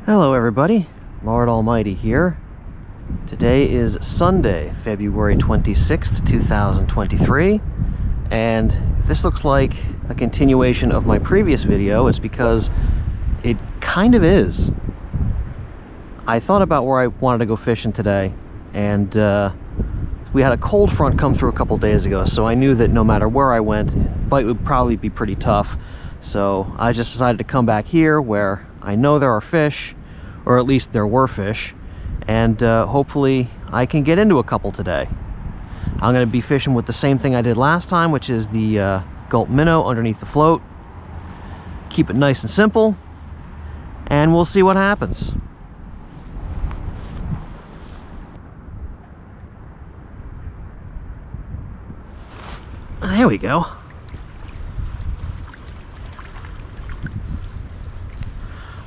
Hello everybody, Lord Almighty here. Today is Sunday, February 26th, 2023, and if this looks like a continuation of my previous video, it's because it kind of is. I thought about where I wanted to go fishing today, and we had a cold front come through a couple days ago, so I knew that no matter where I went, bite would probably be pretty tough. So I just decided to come back here where I know there are fish, or at least there were fish, and hopefully I can get into a couple today. I'm going to be fishing with the same thing I did last time, which is the gulp minnow underneath the float. Keep it nice and simple, and we'll see what happens. There we go.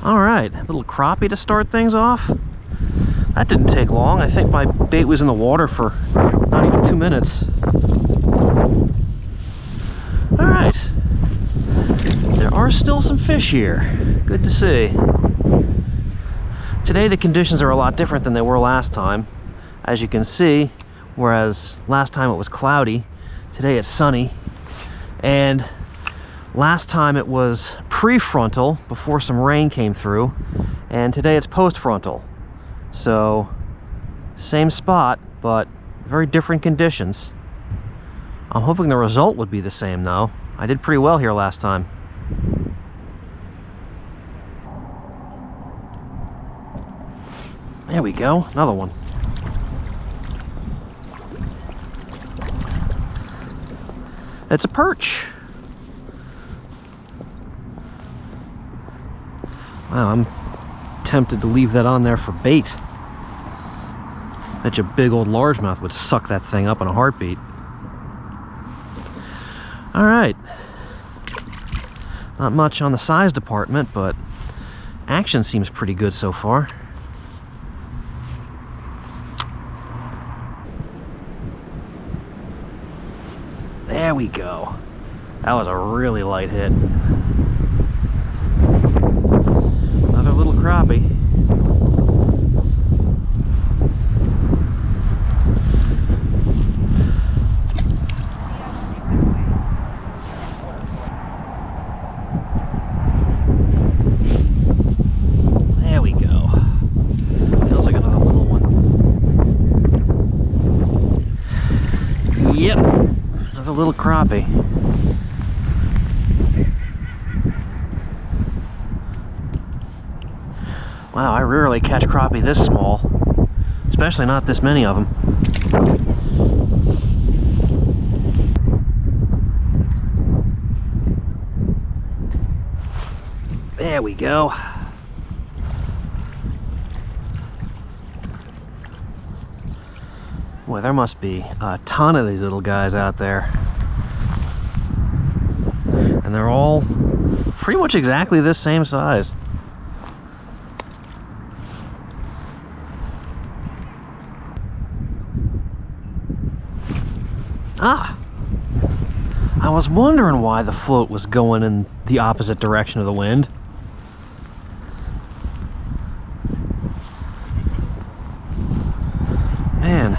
All right, little crappie to start things off. That didn't take long. I think my bait was in the water for not even 2 minutes. All right, there are still some fish here. Good to see. Today the conditions are a lot different than they were last time. As you can see, whereas last time it was cloudy, today it's sunny. And last time it was prefrontal before some rain came through, and today it's post-frontal. So same spot, but very different conditions. I'm hoping the result would be the same though. I did pretty well here last time. There we go, another one. It's a perch. Wow, I'm tempted to leave that on there for bait. Bet you a big old largemouth would suck that thing up in a heartbeat. All right. Not much on the size department, but action seems pretty good so far. There we go. That was a really light hit. Another little crappie. There we go. Feels like another little one. Yep, another little crappie. Wow, I rarely catch crappie this small, especially not this many of them. There we go. Boy, there must be a ton of these little guys out there. And they're all pretty much exactly this same size. Ah! I was wondering why the float was going in the opposite direction of the wind. Man.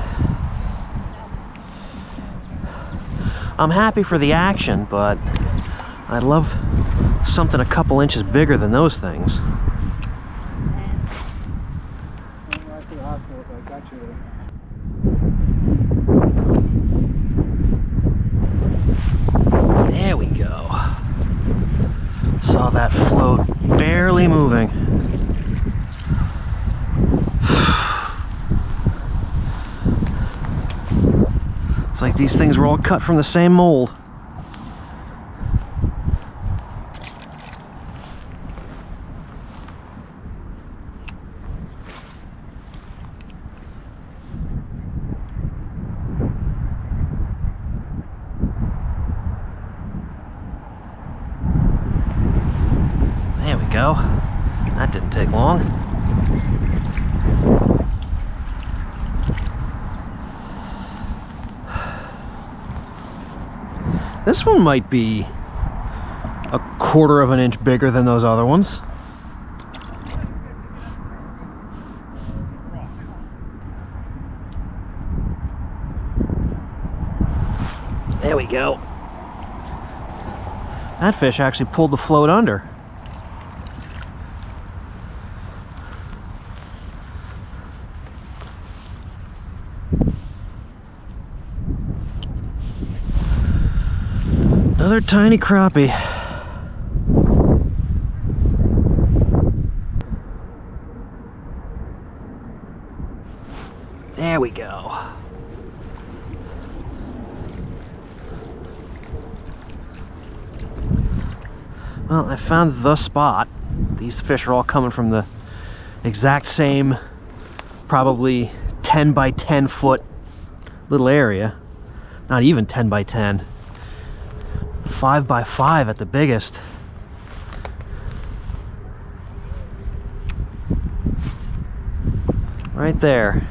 I'm happy for the action, but I'd love something a couple inches bigger than those things. There we go. Saw that float barely moving. It's like these things were all cut from the same mold. There we go. That didn't take long. This one might be a 1/4 of an inch bigger than those other ones. There we go. That fish actually pulled the float under. Another tiny crappie. There we go. Well, I found the spot. These fish are all coming from the exact same, probably 10 by 10 foot little area. Not even 10 by 10. 5 by 5 at the biggest. Right there.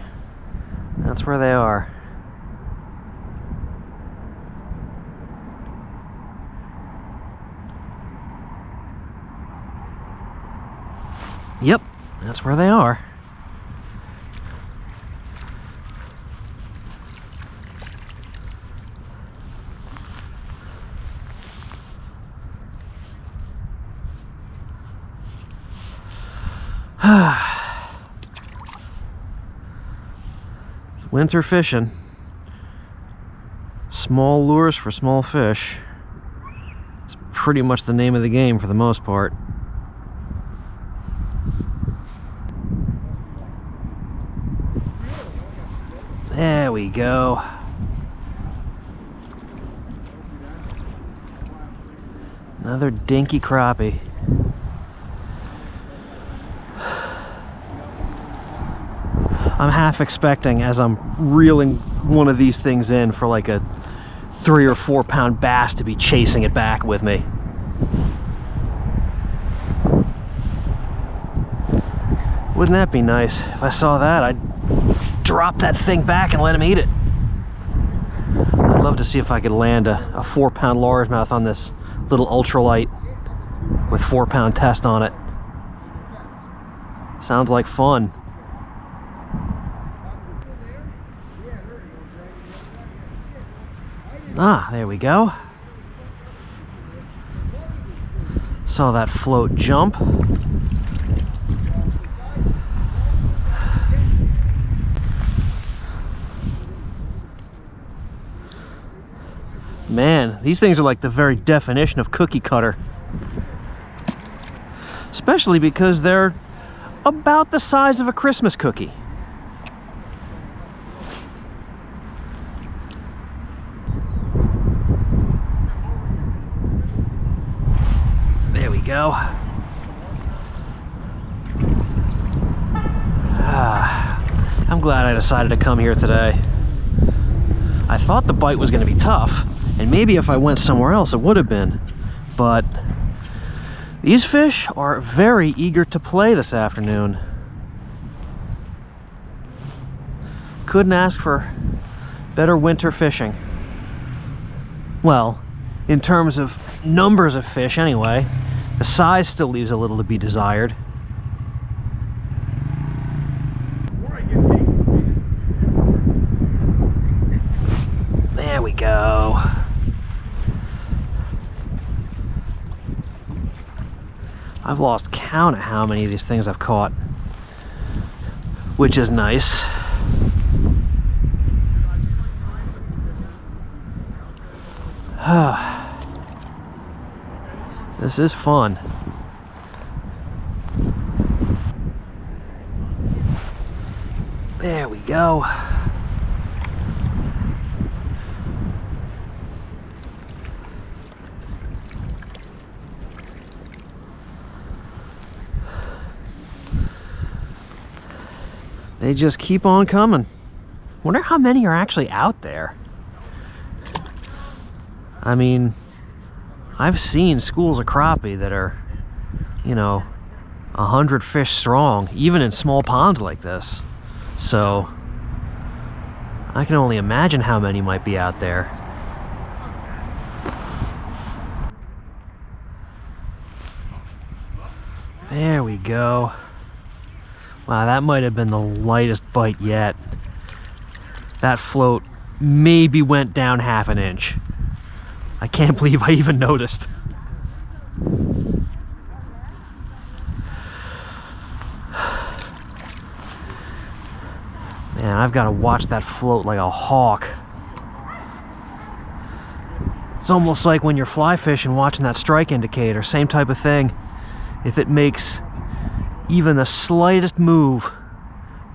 That's where they are. Yep, that's where they are. It's winter fishing. Small lures for small fish. It's pretty much the name of the game for the most part. There we go. Another dinky crappie. I'm half expecting, as I'm reeling one of these things in, for like a 3 or 4 pound bass to be chasing it back with me. Wouldn't that be nice? If I saw that, I'd drop that thing back and let him eat it. I'd love to see if I could land a 4 pound largemouth on this little ultralight with 4 pound test on it. Sounds like fun. Ah, there we go. Saw that float jump. Man, these things are like the very definition of cookie cutter. Especially because they're about the size of a Christmas cookie. There we go. I'm glad I decided to come here today. I thought the bite was going to be tough, and maybe if I went somewhere else it would have been, but these fish are very eager to play this afternoon. Couldn't ask for better winter fishing. Well, in terms of numbers of fish anyway. The size still leaves a little to be desired. There we go. I've lost count of how many of these things I've caught, which is nice. This is fun. There we go. They just keep on coming. Wonder how many are actually out there. I mean, I've seen schools of crappie that are, you know, 100 fish strong, even in small ponds like this. So I can only imagine how many might be out there. There we go. Wow, that might have been the lightest bite yet. That float maybe went down half an inch. I can't believe I even noticed. Man, I've got to watch that float like a hawk. It's almost like when you're fly fishing, watching that strike indicator, same type of thing. If it makes even the slightest move,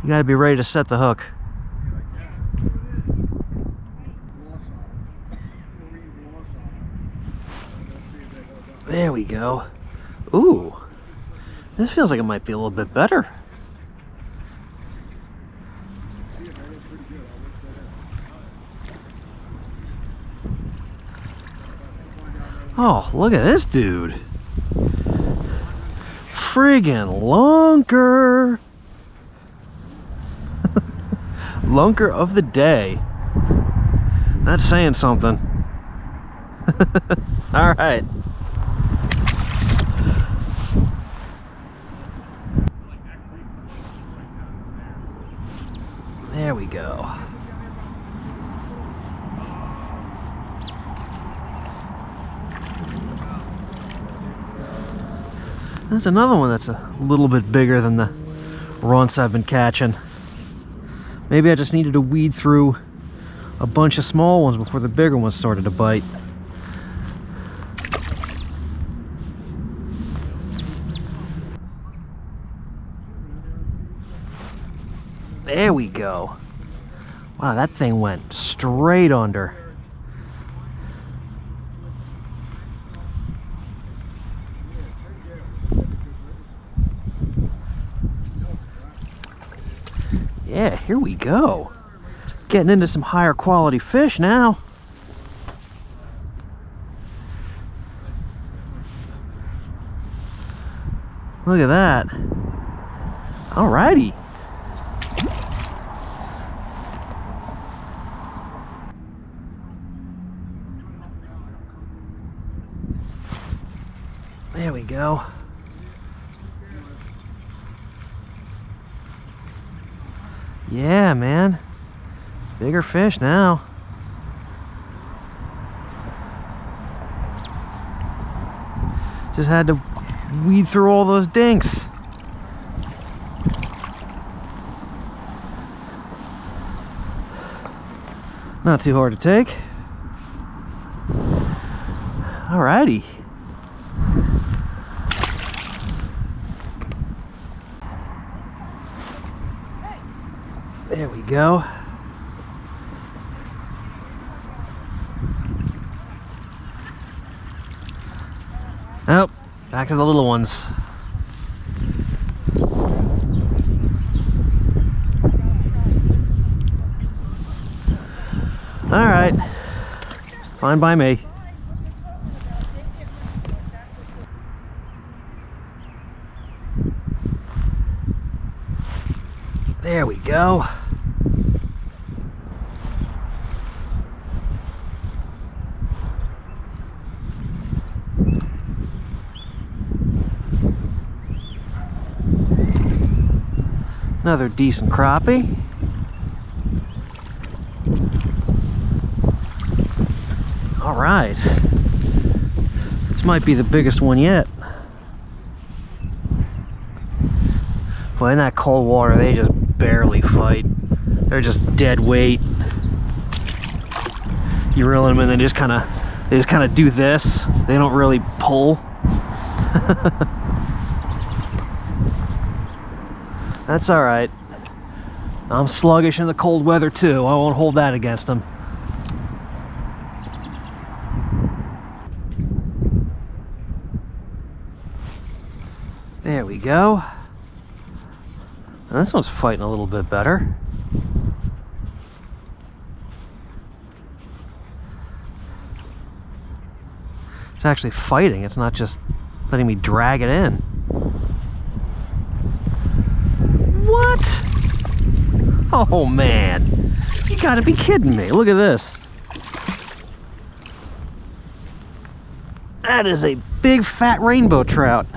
you got to be ready to set the hook. There we go. Ooh, this feels like it might be a little bit better. Oh, look at this dude. Friggin' lunker. Lunker of the day. That's saying something. All right. There we go. That's another one that's a little bit bigger than the runts I've been catching. Maybe I just needed to weed through a bunch of small ones before the bigger ones started to bite. There we go. Wow, that thing went straight under. Yeah, here we go. Getting into some higher quality fish now. Look at that. Alrighty. There we go. Yeah, man. Bigger fish now. Just had to weed through all those dinks. Not too hard to take. Alrighty. There we go. Oh, back to the little ones. All right, fine by me. There we go. Another decent crappie. All right. This might be the biggest one yet. But in that cold water, they just barely fight. They're just dead weight. You reel them in, they just kind of do this. They don't really pull. That's all right. I'm sluggish in the cold weather too. I won't hold that against them. There we go. And this one's fighting a little bit better. It's actually fighting. It's not just letting me drag it in. What? Oh man, you gotta be kidding me. Look at this. That is a big fat rainbow trout.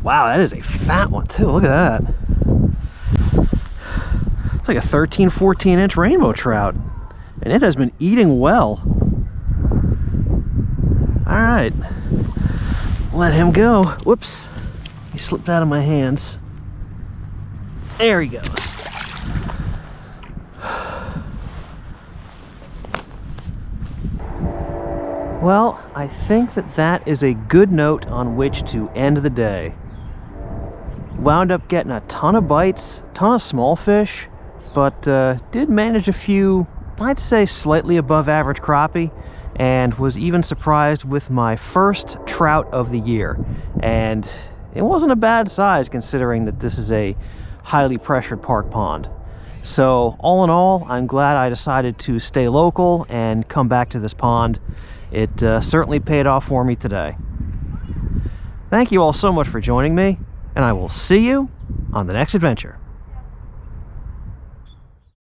Wow, that is a fat one too. Look at that. It's like a 13, 14 inch rainbow trout. and it has been eating well. All right, let him go. Whoops, he slipped out of my hands. There he goes. Well, I think that is a good note on which to end the day. Wound up getting a ton of bites, ton of small fish, but did manage a few, I'd say, slightly above average crappie, and was even surprised with my first trout of the year. And it wasn't a bad size considering that this is a highly pressured park pond. So all in all, I'm glad I decided to stay local and come back to this pond. It certainly paid off for me today. Thank you all so much for joining me, and I will see you on the next adventure.